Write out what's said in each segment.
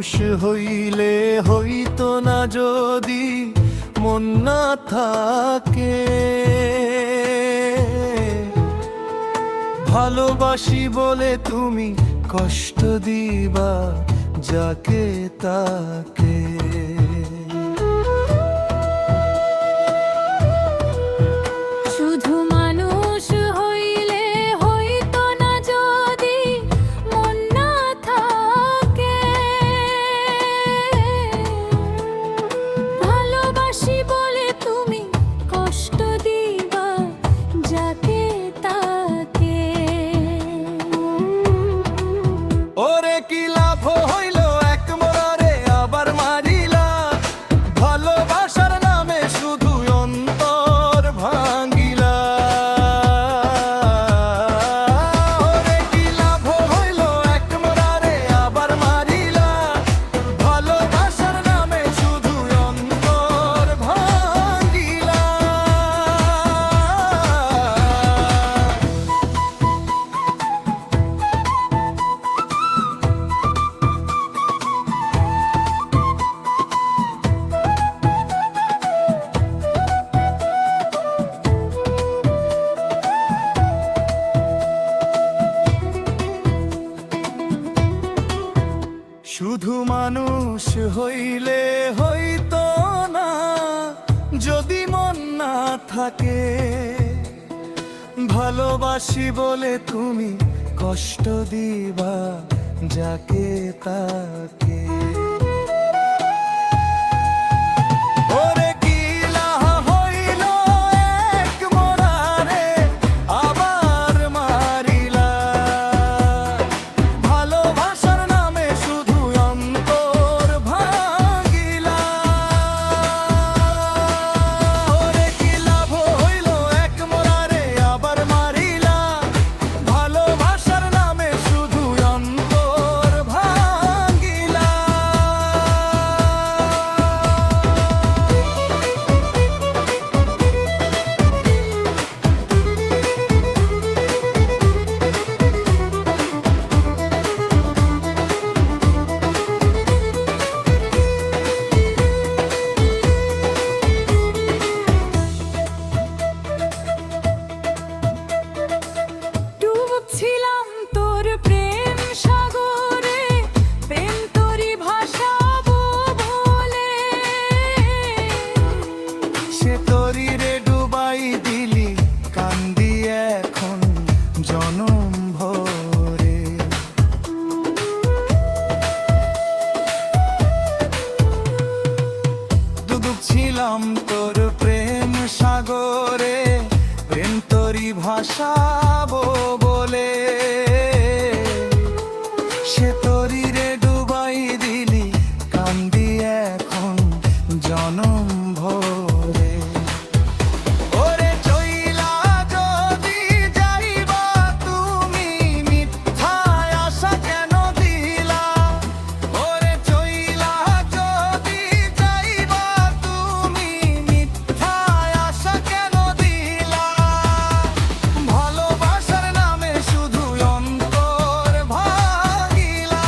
মানুষ হইলে হইতো না যদি মন না থাকে। ভালোবাসি বলে তুমি কষ্ট দিবা যাকে তাকে। শুধু মানুষ হইলে হইতো না যদি মন না থাকে। ভালোবাসি বলে তুমি কষ্ট দিবা যাকে তাকে। ওরে কি লাভ হইল এক মরারে আবার মারিলা, ভালোবাসার নামে শুধু অন্তর ভাঙিলা। ওরে কি লাভ হইল এক মরারে আবার মারিলা, ভালোবাসার নামে শুধু অন্তর ভাঙিলা। শুধু মানুষ হইলে হইতো না যদি মন না থাকে। ভালোবাসি বলে তুমি কষ্ট দিবা যাকে তাকে। ওরে কি লাভ হইল এক মরারে আবার মারিলা, ভালোবাসার নামে শুধু অন্তর ভাঙিলা। ওরে কি লাভ হইল এক মরারে আবার মারিলা, ভালোবাসার নামে শুধু অন্তর ভাঙিলা। ডুবছিলাম তোর প্রেম সাগরে, প্রেম তোরই ভাসাবো বলে। সে তরি রে ডুবাই দিলি কান্দি এখন জনম ভরে। ডুবছিলাম তোর প্রেম সাগরে, প্রেম তরি ভাসাবো বলে। সে তরি রে ডুবাই দিলি কান্দি এখন জনম ভরে। ওরে চইলা যদি যাইবা তুমি মিথ্যায় আশা কেন দিলা। ওরে চইলা যদি যাইবা তুমি মিথ্যায় আশা কেন দিলা, ভালোবাসার নামে শুধু অন্তর ভাঙিলা।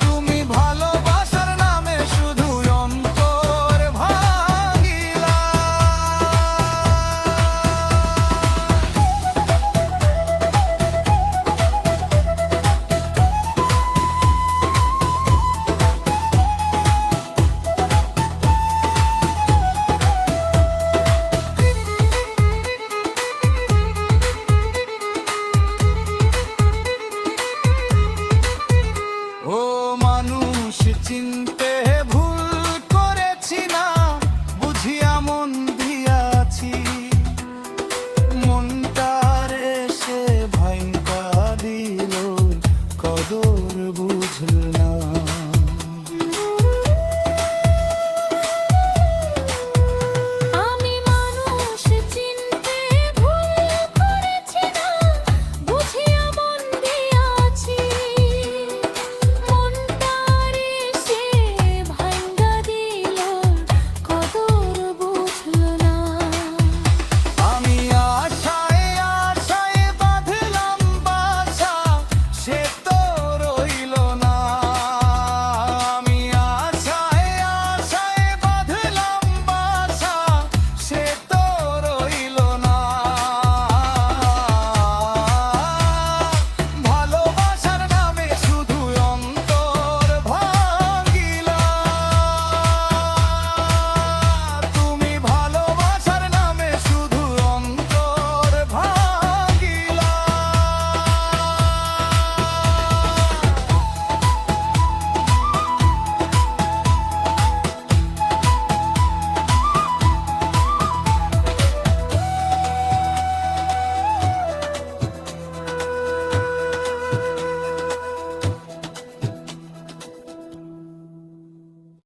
তুমি ভালোবাসার নামে শুধু অন্তর ভাঙিলা। ও মানুষ চিনতে